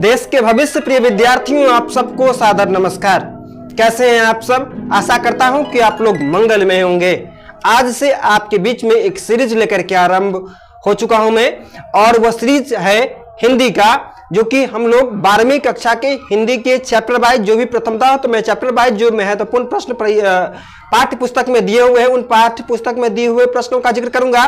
देश के भविष्य प्रिय विद्यार्थियों, आप सबको सादर नमस्कार। कैसे हैं आप सब? आशा करता हूं कि आप लोग मंगल में होंगे। आज से आपके बीच में एक सीरीज लेकर के आरंभ हो चुका हूं मैं, और वह सीरीज है हिंदी का, जो कि हम लोग 12वीं कक्षा के हिंदी के चैप्टर वाइज जो भी प्रथमता हो, तो मैं चैप्टर वाइज जो महत्वपूर्ण प्रश्न पाठ्य पुस्तक में दिए हुए हैं उन पाठ्य पुस्तक में दिए हुए प्रश्नों का जिक्र करूंगा।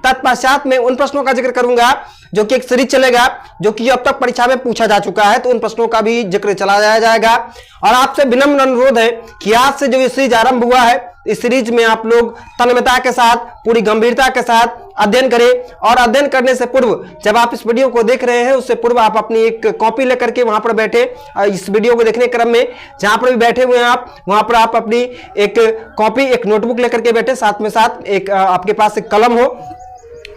तत्पश्चात में उन प्रश्नों का जिक्र करूंगा जो कि एक सीरीज चलेगा, जो कि अब तक परीक्षा में पूछा जा चुका है, तो उन प्रश्नों का भी जिक्र चला जाएगा। और आपसे विनम्र अनुरोध है कि आज से जो ये सीरीज आरंभ हुआ है, इस सीरीज में आप लोग तन्मयता के साथ, पूरी गंभीरता के साथ अध्ययन करें। और अध्ययन करने से पूर्व, जब आप इस वीडियो को देख रहे हैं, उससे पूर्व आप अपनी एक कॉपी लेकर के वहां पर बैठे, इस वीडियो को देखने क्रम में जहां पर भी बैठे हुए हैं आप, वहां पर आप अपनी एक कॉपी, एक नोटबुक लेकर के बैठे, साथ में साथ एक आपके पास एक कलम हो,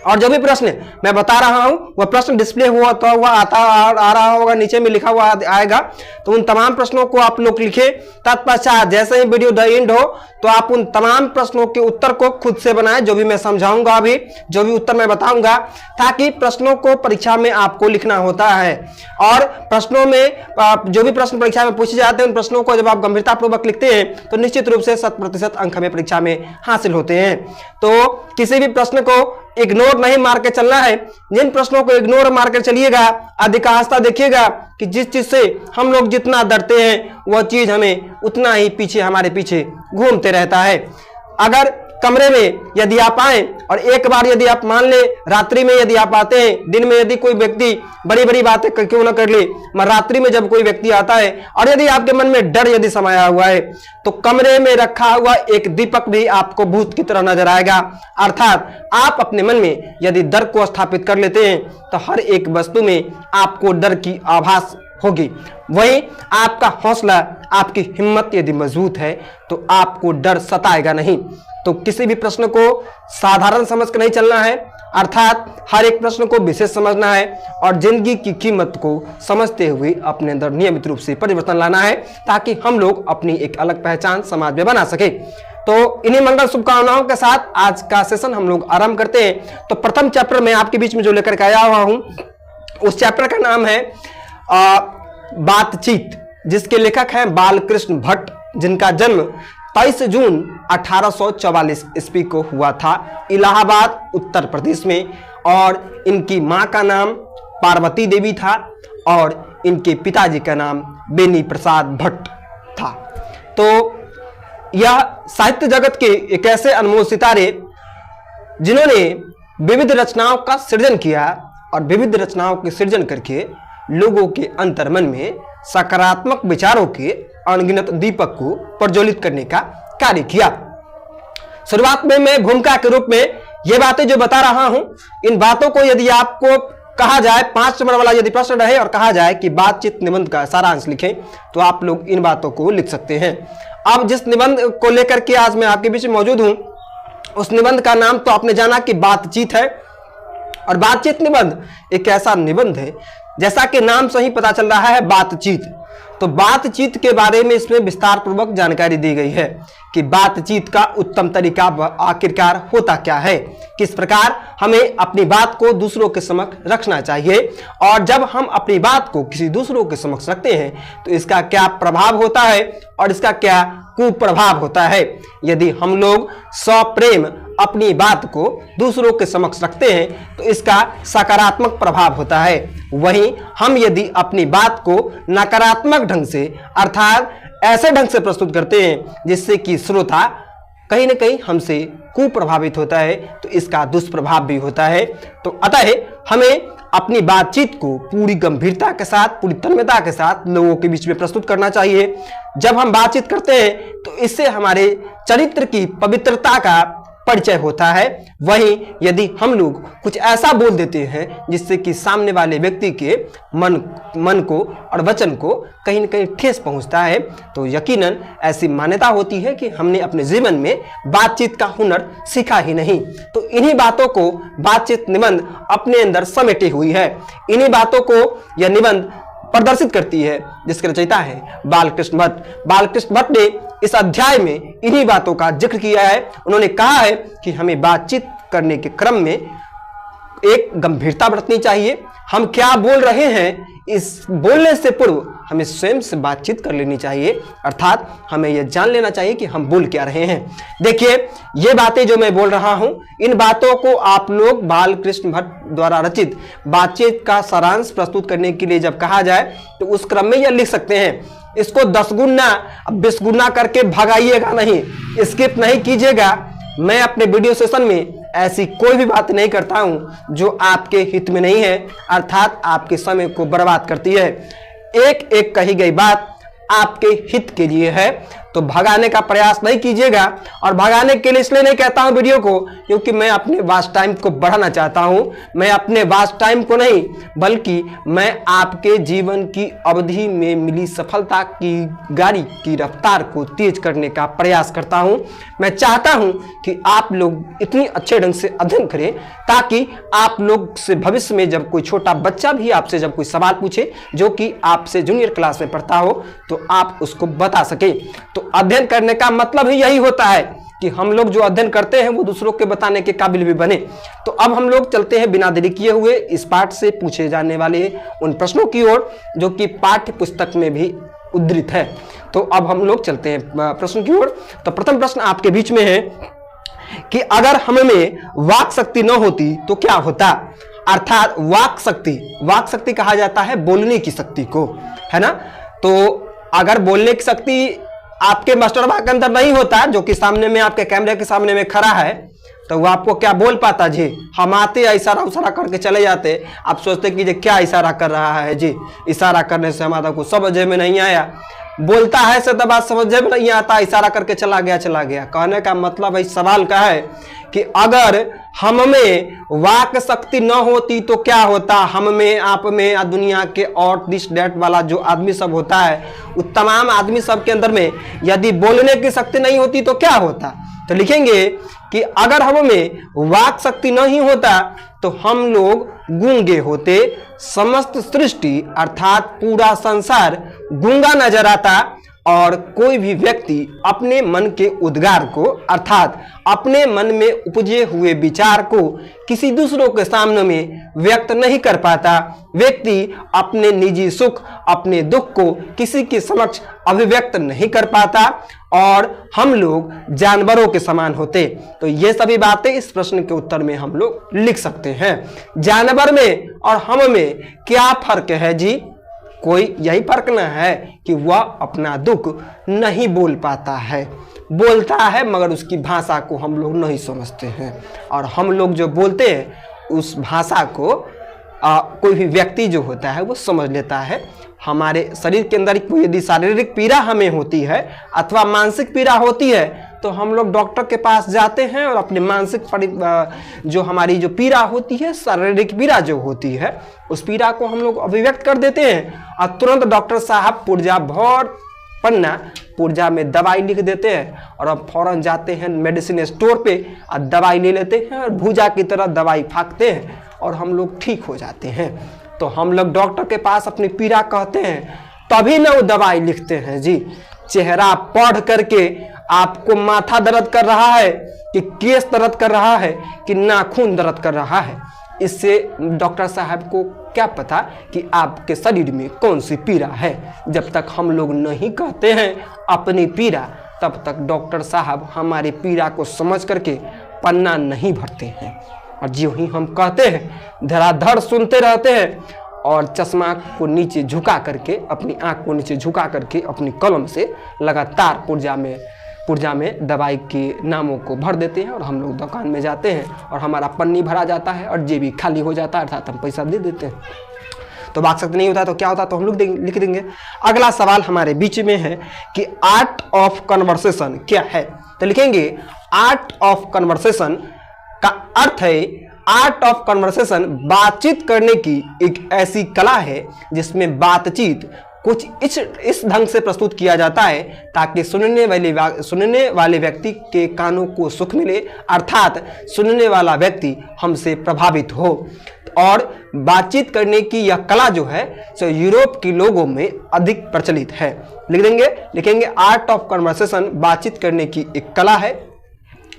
और जो भी प्रश्न मैं बता रहा हूं वह प्रश्न डिस्प्ले हुआ तो वह आ रहा होगा, नीचे में लिखा हुआ आएगा, तो उन तमाम प्रश्नों को आप लोग लिखें। तत्पश्चात जैसे ही वीडियो द एंड हो, तो आप उन तमाम प्रश्नों के उत्तर को खुद से बनाएं, जो भी मैं समझाऊंगा, अभी जो भी उत्तर मैं बताऊंगा, ताकि प्रश्नों को परीक्षा में आपको लिखना होता है। और प्रश्नों में जो भी प्रश्न परीक्षा में पूछे जाते हैं, उन प्रश्नों को जब आप गंभीरतापूर्वक लिखते हैं तो निश्चित रूप से 100% अंक हमें परीक्षा में हासिल होते हैं। तो किसी भी प्रश्न को इग्नोर नहीं मार के चलना है। जिन प्रश्नों को इग्नोर मार कर चलिएगा, अधिकांशतः देखिएगा कि जिस चीज से हम लोग जितना डरते हैं वह चीज हमें उतना ही पीछे, हमारे पीछे घूमते रहता है। अगर कमरे में यदि आप आए और एक बार यदि आप मान ले, रात्रि में यदि आप आते हैं, दिन में यदि कोई व्यक्ति बड़ी बड़ी बातें क्यों ना कर ले, मगर रात्रि में जब कोई व्यक्ति आता है और यदि आपके मन में डर यदि समाया हुआ है, तो कमरे में रखा हुआ एक दीपक भी आपको भूत की तरह नजर आएगा। अर्थात आप अपने मन में यदि डर को स्थापित कर लेते हैं, तो हर एक वस्तु में आपको डर की आभास होगी। वहीं आपका हौसला, आपकी हिम्मत यदि मजबूत है, तो आपको डर सताएगा नहीं। तो किसी भी प्रश्न को साधारण समझ कर नहीं चलना है, अर्थात हर एक प्रश्न को विशेष समझना है, और जिंदगी की कीमत को समझते हुए अपने अंदर नियमित रूप से परिवर्तन लाना है, ताकि हम लोग अपनी एक अलग पहचान समाज में बना सके। तो इन्हीं मंगल शुभकामनाओं के साथ आज का सेशन हम लोग आरंभ करते हैं। तो प्रथम चैप्टर में आपके बीच में जो लेकर के आया हुआ हूं, उस चैप्टर का नाम है बातचीत, जिसके लेखक हैं बालकृष्ण भट्ट, जिनका जन्म 23 जून 1844 ईस्वी को हुआ था, इलाहाबाद उत्तर प्रदेश में। और इनकी मां का नाम पार्वती देवी था और इनके पिताजी का नाम बेनी प्रसाद भट्ट था। तो यह साहित्य जगत के एक ऐसे अनमोल सितारे जिन्होंने विविध रचनाओं का सृजन किया, और विविध रचनाओं के सृजन करके लोगों के अंतर्मन में सकारात्मक विचारों के अनगिनत दीपक को प्रज्वलित करने का कार्य किया। शुरुआत में मैं भूमिका के रूप में ये बातें जो बता रहा हूं, इन बातों को यदि आपको कहा जाए, 5 नंबर वाला यदि प्रश्न रहे और कहा जाए कि बातचीत निबंध का सारांश लिखें, तो आप लोग इन बातों को लिख सकते हैं। अब जिस निबंध को लेकर के आज मैं आपके बीच में मौजूद हूं, उस निबंध का नाम तो आपने जाना कि बातचीत है। और बातचीत निबंध एक ऐसा निबंध है, जैसा कि नाम से ही पता चल रहा है, बातचीत। तो बातचीत के बारे में इसमें विस्तार पूर्वक जानकारी दी गई है कि बातचीत का उत्तम तरीका आखिरकार होता क्या है, किस प्रकार हमें अपनी बात को दूसरों के समक्ष रखना चाहिए, और जब हम अपनी बात को किसी दूसरों के समक्ष रखते हैं तो इसका क्या प्रभाव होता है और इसका क्या कुप्रभाव होता है। यदि हम लोग सप्रेम अपनी बात को दूसरों के समक्ष रखते हैं तो इसका सकारात्मक प्रभाव होता है। वहीं हम यदि अपनी बात को नकारात्मक ढंग से, अर्थात ऐसे ढंग से प्रस्तुत करते हैं जिससे कि श्रोता कहीं न कहीं हमसे कुप्रभावित होता है, तो इसका दुष्प्रभाव भी होता है। तो अतः हमें अपनी बातचीत को पूरी गंभीरता के साथ, पूरी तन्मयता के साथ लोगों के बीच में प्रस्तुत करना चाहिए। जब हम बातचीत करते हैं तो इससे हमारे चरित्र की पवित्रता का परिचय होता है। वहीं यदि हम लोग कुछ ऐसा बोल देते हैं जिससे कि सामने वाले व्यक्ति के मन को और वचन को कहीं न कहीं ठेस पहुंचता है, तो यकीनन ऐसी मान्यता होती है कि हमने अपने जीवन में बातचीत का हुनर सीखा ही नहीं। तो इन्हीं बातों को बातचीत निबंध अपने अंदर समेटे हुई है। इन्हीं बातों को यह निबंध प्रदर्शित करती है, जिसके रचयिता है बालकृष्ण भट्ट। बालकृष्ण भट्ट ने इस अध्याय में इन्हीं बातों का जिक्र किया है। उन्होंने कहा है कि हमें बातचीत करने के क्रम में एक गंभीरता बरतनी चाहिए। हम क्या बोल रहे हैं इस बोलने से पूर्व हमें स्वयं से बातचीत कर लेनी चाहिए, अर्थात हमें यह जान लेना चाहिए कि हम बोल क्या रहे हैं। देखिए, ये बातें जो मैं बोल रहा हूं, इन बातों को आप लोग बालकृष्ण भट्ट द्वारा रचित बातचीत का सारांश प्रस्तुत करने के लिए जब कहा जाए तो उस क्रम में यह लिख सकते हैं। इसको 10 गुना 20 गुना करके भगाइएगा नहीं, स्किप नहीं कीजिएगा। मैं अपने वीडियो सेशन में ऐसी कोई भी बात नहीं करता हूं जो आपके हित में नहीं है, अर्थात आपके समय को बर्बाद करती है। एक एक कही गई बात आपके हित के लिए है, तो भगाने का प्रयास नहीं कीजिएगा। और भगाने के लिए इसलिए नहीं कहता हूं वीडियो को, क्योंकि मैं अपने वॉच टाइम को बढ़ाना चाहता हूं। मैं अपने वॉच टाइम को नहीं, बल्कि मैं आपके जीवन की अवधि में मिली सफलता की गाड़ी की रफ्तार को तेज करने का प्रयास करता हूं। मैं चाहता हूं कि आप लोग इतनी अच्छे ढंग से अध्ययन करें ताकि आप लोग से भविष्य में जब कोई छोटा बच्चा भी आपसे जब कोई सवाल पूछे जो कि आपसे जूनियर क्लास में पढ़ता हो, तो आप उसको बता सके। तो अध्ययन करने का मतलब ही यही होता है कि हम लोग जो अध्ययन करते हैं वो दूसरों के बताने के काबिल भी बने। तो अब हम लोग चलते हैं बिना देरी किए हुए इस पाठ से पूछे जाने वाले उन प्रश्नों की ओर जो कि पाठ्य पुस्तक में भी उद्धृत है। तो अब हम लोग चलते हैं प्रश्न की ओर। तो प्रथम प्रश्न आपके बीच में है कि अगर हम में वाक शक्ति न होती तो क्या होता। अर्थात वाक शक्ति कहा जाता है बोलने की शक्ति को, है ना। तो अगर बोलने की शक्ति आपके मास्टरबा के अंदर नहीं होता, जो कि सामने में आपके कैमरे के सामने में खड़ा है, तो वो आपको क्या बोल पाता जी। हम आते इशारा उशारा करके चले जाते, आप सोचते कि जी क्या इशारा कर रहा है जी, इशारा करने से हमारा कुछ समझ में नहीं आया। बोलता है से तो बात समझ में नहीं आता, इशारा करके चला गया। कहने का मतलब इस सवाल का है कि अगर हम में वाक शक्ति न होती तो क्या होता। हम में, आप में या दुनिया के और दिस डेट वाला जो आदमी सब होता है, उस तमाम आदमी सब के अंदर में यदि बोलने की शक्ति नहीं होती तो क्या होता। तो लिखेंगे कि अगर हम में वाक शक्ति नहीं होता तो हम लोग गूंगे होते, समस्त सृष्टि अर्थात पूरा संसार गूंगा नजर आता और कोई भी व्यक्ति अपने मन के उद्गार को अर्थात अपने मन में उपजे हुए विचार को किसी दूसरों के सामने में व्यक्त नहीं कर पाता। व्यक्ति अपने निजी सुख, अपने दुख को किसी के समक्ष अभिव्यक्त नहीं कर पाता और हम लोग जानवरों के समान होते। तो ये सभी बातें इस प्रश्न के उत्तर में हम लोग लिख सकते हैं। जानवर में और हम में क्या फर्क है जी। कोई यही फर्क न है कि वह अपना दुख नहीं बोल पाता है, बोलता है मगर उसकी भाषा को हम लोग नहीं समझते हैं। और हम लोग जो बोलते हैं उस भाषा को कोई भी व्यक्ति जो होता है वो समझ लेता है। हमारे शरीर के अंदर कोई यदि शारीरिक पीड़ा हमें होती है अथवा मानसिक पीड़ा होती है तो हम लोग डॉक्टर के पास जाते हैं और अपने मानसिक जो हमारी जो पीड़ा होती है, शारीरिक पीड़ा जो होती है, उस पीड़ा को हम लोग अभिव्यक्त कर देते हैं और तुरंत डॉक्टर साहब पुर्जा भर पन्ना पुर्जा में दवाई लिख देते हैं और अब फौरन जाते हैं मेडिसिन स्टोर पे और दवाई ले लेते हैं और भूजा की तरह दवाई फाँकते हैं और हम लोग ठीक हो जाते हैं। तो हम लोग डॉक्टर के पास अपनी पीड़ा कहते हैं तभी ना वो दवाई लिखते हैं जी। चेहरा पढ़ करके आपको माथा दर्द कर रहा है कि केस दर्द कर रहा है कि नाखून दर्द कर रहा है, इससे डॉक्टर साहब को क्या पता कि आपके शरीर में कौन सी पीड़ा है। जब तक हम लोग नहीं कहते हैं अपनी पीड़ा, तब तक डॉक्टर साहब हमारी पीड़ा को समझ करके पन्ना नहीं भरते हैं। और जो ही हम कहते हैं धड़ाधड़ सुनते रहते हैं और चश्मा को नीचे झुका करके, अपनी आंख को नीचे झुका करके अपनी कलम से लगातार पुर्जा में दवाई के नामों को भर देते हैं और हम लोग दुकान में जाते हैं और हमारा पन्नी भरा जाता है और जेबी खाली हो जाता है, अर्थात हम पैसा दे देते हैं। तो वाक शक्ति नहीं होता तो क्या होता, तो हम लोग लिख देंगे। अगला सवाल हमारे बीच में है कि आर्ट ऑफ कन्वर्सेशन क्या है। तो लिखेंगे आर्ट ऑफ कन्वर्सेशन का अर्थ है, आर्ट ऑफ कन्वर्सेशन बातचीत करने की एक ऐसी कला है जिसमें बातचीत कुछ इस ढंग से प्रस्तुत किया जाता है ताकि सुनने वाले व्यक्ति के कानों को सुख मिले, अर्थात सुनने वाला व्यक्ति हमसे प्रभावित हो। और बातचीत करने की यह कला जो है सो यूरोप के लोगों में अधिक प्रचलित है। लिखेंगे आर्ट ऑफ कन्वर्सेशन बातचीत करने की एक कला है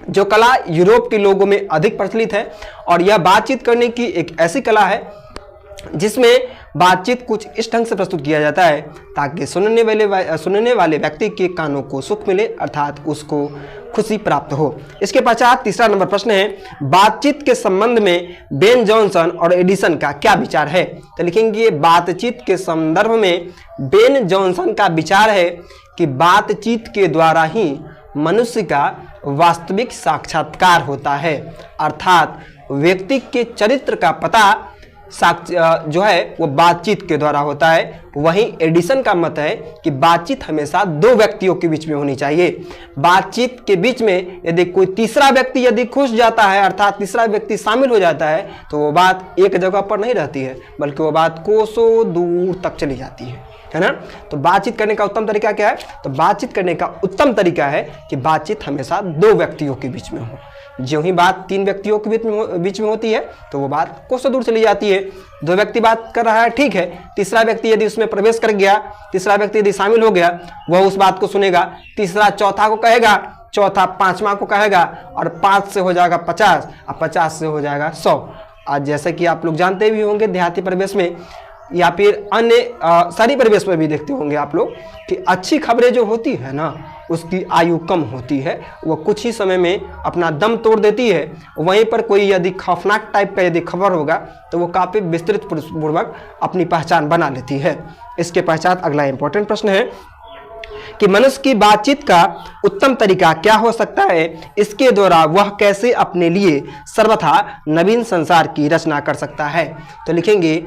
जो कला यूरोप के लोगों में अधिक प्रचलित है और यह बातचीत करने की एक ऐसी कला है जिसमें बातचीत कुछ इस ढंग से प्रस्तुत किया जाता है ताकि सुनने वाले व्यक्ति के कानों को सुख मिले, अर्थात उसको खुशी प्राप्त हो। इसके पश्चात तीसरा नंबर प्रश्न है, बातचीत के संबंध में बेन जॉनसन और एडिसन का क्या विचार है? तो लिखेंगे बातचीत के संदर्भ में बेन जॉनसन का विचार है कि बातचीत के द्वारा ही मनुष्य का वास्तविक साक्षात्कार होता है, अर्थात व्यक्ति के चरित्र का पता जो है वो बातचीत के द्वारा होता है। वहीं एडिसन का मत है कि बातचीत हमेशा दो व्यक्तियों के बीच में होनी चाहिए। बातचीत के बीच में यदि कोई तीसरा व्यक्ति यदि घुस जाता है, अर्थात तीसरा व्यक्ति शामिल हो जाता है, तो वो बात एक जगह पर नहीं रहती है, बल्कि वो बात कोसों दूर तक चली जाती है ना। तो बातचीत करने का उत्तम तरीका क्या है? तो बातचीत करने का उत्तम तरीका है कि बातचीत हमेशा दो व्यक्तियों के बीच में हो। जो ही बात तीन व्यक्तियों के बीच में होती है तो वो बात कोसों दूर चली जाती है। दो व्यक्ति बात कर रहा है, ठीक है, तीसरा व्यक्ति यदि उसमें प्रवेश कर गया, तीसरा व्यक्ति यदि शामिल हो गया, वह उस बात को सुनेगा, तीसरा चौथा को कहेगा, चौथा पांचवा को कहेगा, और 5 से हो जाएगा 50 और 50 से हो जाएगा 100। आज जैसे कि आप लोग जानते भी होंगे देहाती परिवेश में या फिर अन्य शहरी परिवेश में भी देखते होंगे आप लोग कि अच्छी खबरें जो होती है ना, उसकी आयु कम होती है, वो कुछ ही समय में अपना दम तोड़ देती है। वहीं पर कोई यदि खौफनाक टाइप का यदि खबर होगा तो वो काफ़ी विस्तृत पूर्वक अपनी पहचान बना लेती है। इसके पश्चात अगला इंपॉर्टेंट प्रश्न है कि मनुष्य की बातचीत का उत्तम तरीका क्या हो सकता है? इसके द्वारा वह कैसे अपने लिए सर्वथा नवीन संसार की रचना कर सकता है? तो लिखेंगे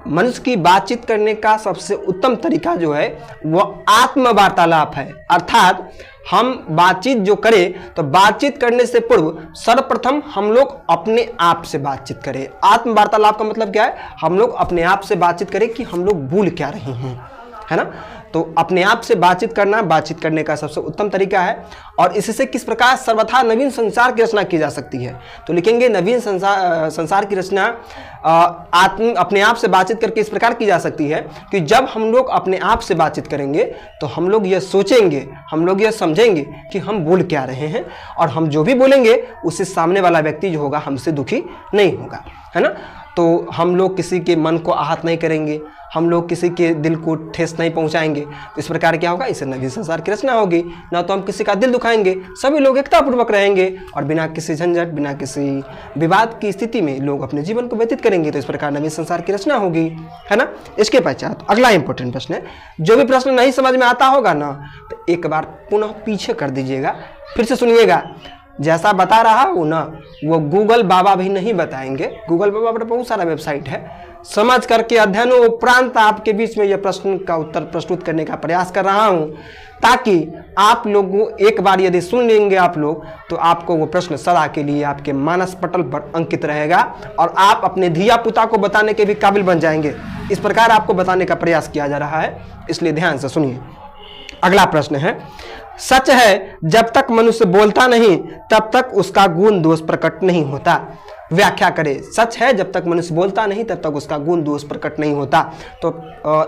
मनुष्य की बातचीत करने का सबसे उत्तम तरीका जो है वह आत्म वार्तालाप है, अर्थात हम बातचीत जो करें तो बातचीत करने से पूर्व सर्वप्रथम हम लोग अपने आप से बातचीत करें। आत्म वार्तालाप का मतलब क्या है? हम लोग अपने आप से बातचीत करें कि हम लोग भूल क्या रहे हैं, है ना। तो अपने आप से बातचीत करना बातचीत करने का सबसे उत्तम तरीका है। और इससे किस प्रकार सर्वथा नवीन संसार की रचना की जा सकती है? तो लिखेंगे नवीन संसार की रचना अपने आप से बातचीत करके इस प्रकार की जा सकती है कि जब हम लोग अपने आप से बातचीत करेंगे तो हम लोग यह सोचेंगे, हम लोग यह समझेंगे कि हम बोल क्या रहे हैं, और हम जो भी बोलेंगे उससे सामने वाला व्यक्ति जो होगा हमसे दुखी नहीं होगा, है ना। तो हम लोग किसी के मन को आहत नहीं करेंगे, हम लोग किसी के दिल को ठेस नहीं पहुंचाएंगे। तो इस प्रकार क्या होगा? इससे नवीन संसार की रचना होगी। ना तो हम किसी का दिल दुखाएंगे, सभी लोग एकतापूर्वक रहेंगे और बिना किसी झंझट, बिना किसी विवाद की स्थिति में लोग अपने जीवन को व्यतीत करेंगे। तो इस प्रकार नवीन संसार की रचना होगी, है ना। इसके पश्चात अगला इंपॉर्टेंट प्रश्न है, जो भी प्रश्न नहीं समझ में आता होगा ना तो एक बार पुनः पीछे कर दीजिएगा, फिर से सुनिएगा। जैसा बता रहा हूँ ना वो गूगल बाबा भी नहीं बताएंगे। गूगल बाबा पर बहुत सारा वेबसाइट है, समझ करके अध्ययनों उपरांत आपके बीच में यह प्रश्न का उत्तर प्रस्तुत करने का प्रयास कर रहा हूँ, ताकि आप लोगों एक बार यदि सुन लेंगे आप लोग तो आपको वो प्रश्न सदा के लिए आपके मानस पटल पर अंकित रहेगा और आप अपने धिया पुता को बताने के भी काबिल बन जाएंगे। इस प्रकार आपको बताने का प्रयास किया जा रहा है, इसलिए ध्यान से सुनिए। अगला प्रश्न है, सच है जब तक मनुष्य बोलता नहीं तब तक उसका गुण दोष प्रकट नहीं होता। व्याख्या करें। सच है जब तक मनुष्य बोलता नहीं तब तक उसका गुण दोष प्रकट नहीं होता। तो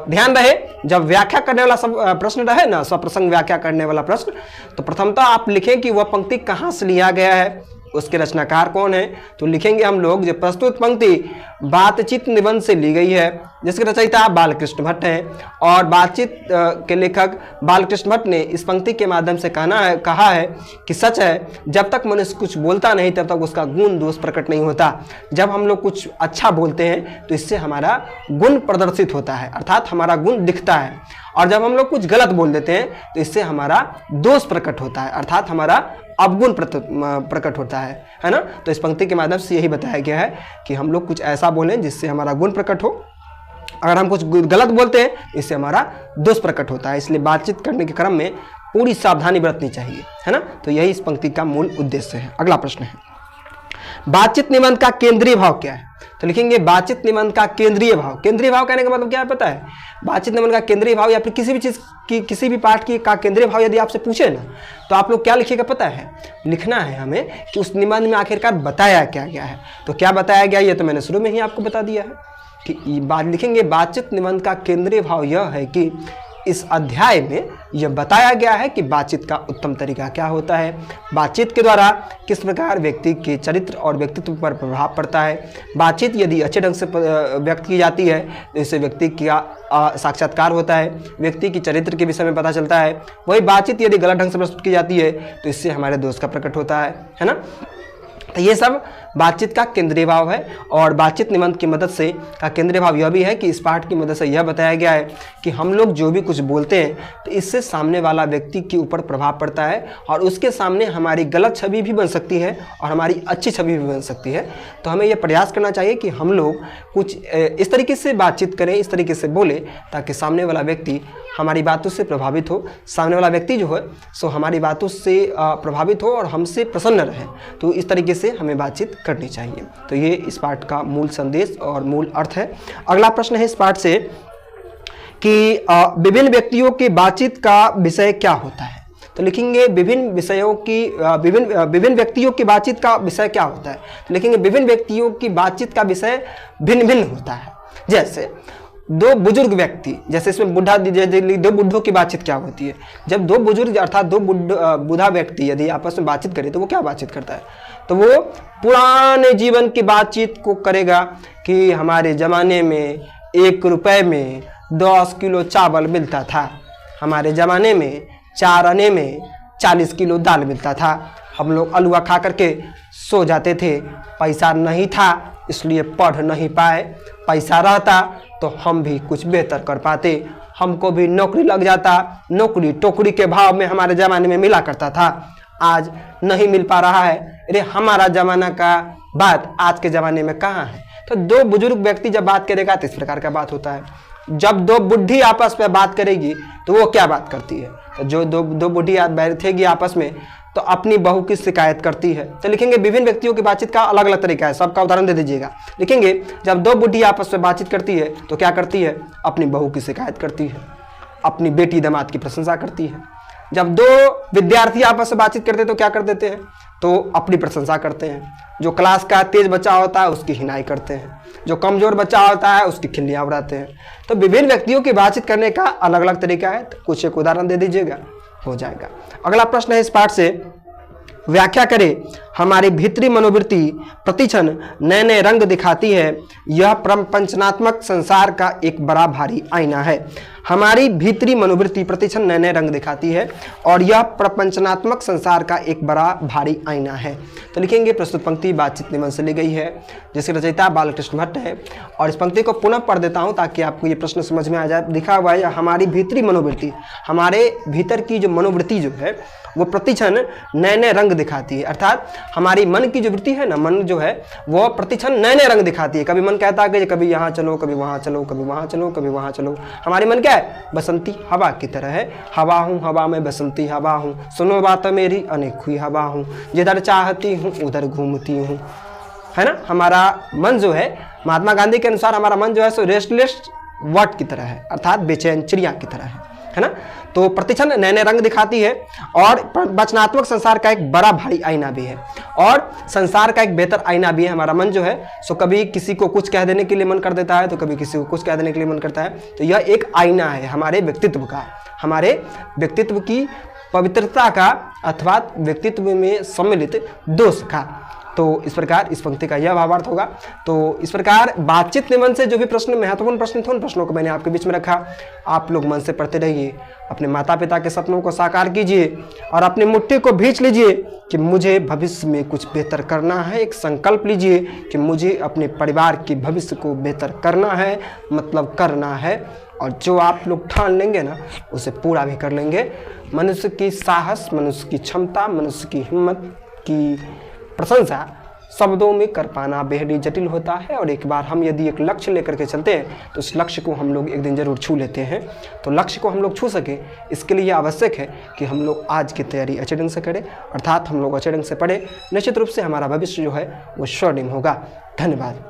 ध्यान रहे, जब व्याख्या करने वाला प्रश्न रहे ना, स्वप्रसंग व्याख्या करने वाला प्रश्न, तो प्रथमतः आप लिखें कि वह पंक्ति कहाँ से लिया गया है, उसके रचनाकार कौन है। तो लिखेंगे हम लोग जो प्रस्तुत पंक्ति बातचीत निबंध से ली गई है, जिसके रचयिता बालकृष्ण भट्ट हैं, और बातचीत के लेखक बालकृष्ण भट्ट ने इस पंक्ति के माध्यम से कहा है कि सच है जब तक मनुष्य कुछ बोलता नहीं तब तक उसका गुण दोष प्रकट नहीं होता। जब हम लोग कुछ अच्छा बोलते हैं तो इससे हमारा गुण प्रदर्शित होता है, अर्थात हमारा गुण दिखता है, और जब हम लोग कुछ गलत बोल देते हैं तो इससे हमारा दोष प्रकट होता है, अर्थात हमारा अवगुण प्रकट होता है ना। तो इस पंक्ति के माध्यम से यही बताया गया है कि हम लोग कुछ ऐसा बोलें जिससे हमारा गुण प्रकट हो, अगर हम कुछ गलत बोलते हैं इससे हमारा दोष प्रकट होता है। इसलिए बातचीत करने के क्रम में पूरी सावधानी बरतनी चाहिए, है ना। तो यही इस पंक्ति का मूल उद्देश्य है। अगला प्रश्न है, बातचीत निबंध का केंद्रीय भाव क्या है। तो लिखेंगे बातचीत निबंध का केंद्रीय भाव। केंद्रीय भाव कहने का मतलब क्या है पता है? बातचीत निबंध का केंद्रीय भाव या फिर किसी भी चीज की किसी भी पाठ की का केंद्रीय भाव यदि आपसे पूछे ना तो आप लोग क्या लिखिएगा पता है? लिखना है हमें कि उस निबंध में आखिरकार बताया क्या गया है। तो क्या बताया गया ये तो मैंने शुरू में ही आपको बता दिया है कि लिखेंगे बातचीत निबंध का केंद्रीय भाव यह है कि इस अध्याय में यह बताया गया है कि बातचीत का उत्तम तरीका क्या होता है, बातचीत के द्वारा किस प्रकार व्यक्ति के चरित्र और व्यक्तित्व पर प्रभाव पड़ता है। बातचीत यदि अच्छे ढंग से व्यक्त की जाती है तो इससे व्यक्ति का साक्षात्कार होता है, व्यक्ति की चरित्र के विषय में पता चलता है। वही बातचीत यदि गलत ढंग से प्रस्तुत की जाती है तो इससे हमारे दोष का प्रकट होता है ना। तो ये सब बातचीत का केंद्रीय भाव है। और बातचीत निबंध की मदद से का केंद्रीय भाव यह भी है कि इस पाठ की मदद से यह बताया गया है कि हम लोग जो भी कुछ बोलते हैं तो इससे सामने वाला व्यक्ति के ऊपर प्रभाव पड़ता है और उसके सामने हमारी गलत छवि भी बन सकती है और हमारी अच्छी छवि भी बन सकती है। तो हमें यह प्रयास करना चाहिए कि हम लोग कुछ इस तरीके से बातचीत करें, इस तरीके से बोले ताकि सामने वाला व्यक्ति हमारी बातों से प्रभावित हो, सामने वाला व्यक्ति जो है सो हमारी बातों से प्रभावित हो और हमसे प्रसन्न रहे। तो इस तरीके से हमें बातचीत करनी चाहिए। तो ये इस पाठ का मूल संदेश और मूल अर्थ है। अगला प्रश्न है इस पाठ से कि विभिन्न व्यक्तियों की बातचीत का विषय क्या होता है। तो लिखेंगे विभिन्न विषयों की विभिन्न व्यक्तियों की बातचीत का विषय क्या होता है। तो लिखेंगे विभिन्न व्यक्तियों की बातचीत का विषय भिन्न भिन्न होता है। जैसे दो बुजुर्ग व्यक्ति, जैसे इसमें दो बुढ़ों की बातचीत क्या होती है। जब दो बुजुर्ग अर्थात दो बूढ़ा व्यक्ति यदि आपस में बातचीत करे तो वो क्या बातचीत करता है, तो वो पुराने जीवन की बातचीत को करेगा कि हमारे ज़माने में 1 रुपए में 10 किलो चावल मिलता था, हमारे ज़माने में 4 आने में 40 किलो दाल मिलता था, हम लोग अलुआ खा करके सो जाते थे, पैसा नहीं था इसलिए पढ़ नहीं पाए, पैसा रहता तो हम भी कुछ बेहतर कर पाते, हमको भी नौकरी लग जाता, नौकरी टोकरी के भाव में हमारे ज़माने में मिला करता था, आज नहीं मिल पा रहा है। अरे हमारा ज़माना का बात आज के ज़माने में कहाँ है। तो दो बुजुर्ग व्यक्ति जब बात करेगा तो इस प्रकार का बात होता है। जब दो बुढ़ी आपस में बात करेगी तो वो क्या बात करती है, तो जो दो बुढ़ी बैठेगी आपस में तो अपनी बहू की शिकायत करती है। तो लिखेंगे विभिन्न व्यक्तियों की बातचीत का अलग अलग तरीका है, सबका उदाहरण दे दीजिएगा। लिखेंगे जब दो बुढ़ी आपस में बातचीत करती है तो क्या करती है, अपनी बहू की शिकायत करती है, अपनी बेटी दामाद की प्रशंसा करती है। जब दो विद्यार्थी आपस में बातचीत करते हैं तो क्या कर देते हैं, तो अपनी प्रशंसा करते हैं। जो क्लास का तेज बच्चा होता है उसकी हिनाई करते हैं, जो कमजोर बच्चा होता है उसकी खिल्लियाँ उड़ाते हैं। तो विभिन्न व्यक्तियों की बातचीत करने का अलग अलग तरीका है। तो कुछ एक उदाहरण दे दीजिएगा, हो जाएगा। अगला प्रश्न है इस पाठ से, व्याख्या करें हमारी भीतरी मनोवृत्ति प्रतिक्षण नए नए रंग दिखाती है, यह प्रपंचनात्मक संसार का एक बड़ा भारी आईना है। हमारी भीतरी मनोवृत्ति प्रतिक्षण नए नए रंग दिखाती है और यह प्रपंचनात्मक संसार का एक बड़ा भारी आईना है। तो लिखेंगे प्रस्तुत पंक्ति बातचीत निबंध से ली गई है जिसके रचयिता बालकृष्ण भट्ट है। और इस पंक्ति को पुनः पढ़ देता हूँ ताकि आपको ये प्रश्न समझ में आ जाए। लिखा हुआ है हमारी भीतरी मनोवृत्ति, हमारे भीतर की जो मनोवृत्ति जो है वो प्रतिक्षण नए नए रंग दिखाती है। अर्थात हमारी मन की जो वृत्ति है ना, मन जो है वो प्रतिक्षण नए नए रंग दिखाती है। कभी मन कहता है कि कभी यहाँ चलो, कभी वहाँ चलो, कभी वहाँ चलो, कभी वहाँ चलो। हमारी मन क्या है, बसंती हवा की तरह है। हवा हूँ, हवा में बसंती हवा हूँ, सुनो बात मेरी अनेक हुई हवा हूँ, जिधर चाहती हूँ उधर घूमती हूँ, है ना। हमारा मन जो है, महात्मा गांधी के अनुसार हमारा मन जो है सो रेस्टलेस वर्ड की तरह है, अर्थात बेचैन चिड़िया की तरह है ना। तो प्रतिक्षण नए नए रंग दिखाती है और वचनात्मक संसार का एक बड़ा भारी आईना भी है और संसार का एक बेहतर आईना भी है। हमारा मन जो है सो कभी किसी को कुछ कह देने के लिए मन कर देता है, तो कभी किसी को कुछ कह देने के लिए मन करता है। तो यह एक आईना है हमारे व्यक्तित्व का, हमारे व्यक्तित्व की पवित्रता का अथवा व्यक्तित्व में सम्मिलित दोष का। तो इस प्रकार इस पंक्ति का यह भावार्थ होगा। तो इस प्रकार बातचीत निबंध से जो भी प्रश्न महत्वपूर्ण प्रश्न थे उन प्रश्नों को मैंने आपके बीच में रखा। आप लोग मन से पढ़ते रहिए, अपने माता पिता के सपनों को साकार कीजिए और अपनी मुट्ठी को भींच लीजिए कि मुझे भविष्य में कुछ बेहतर करना है। एक संकल्प लीजिए कि मुझे अपने परिवार के भविष्य को बेहतर करना है, मतलब करना है। और जो आप लोग ठान लेंगे ना उसे पूरा भी कर लेंगे। मनुष्य की साहस, मनुष्य की क्षमता, मनुष्य की हिम्मत की प्रशंसा शब्दों में कर पाना बेहद जटिल होता है। और एक बार हम यदि एक लक्ष्य लेकर के चलते हैं तो उस लक्ष्य को हम लोग एक दिन जरूर छू लेते हैं। तो लक्ष्य को हम लोग छू सके इसके लिए आवश्यक है कि हम लोग आज की तैयारी अच्छे ढंग से करें, अर्थात हम लोग अच्छे ढंग से पढ़ें। निश्चित रूप से हमारा भविष्य जो है वो स्वर्णिम होगा। धन्यवाद।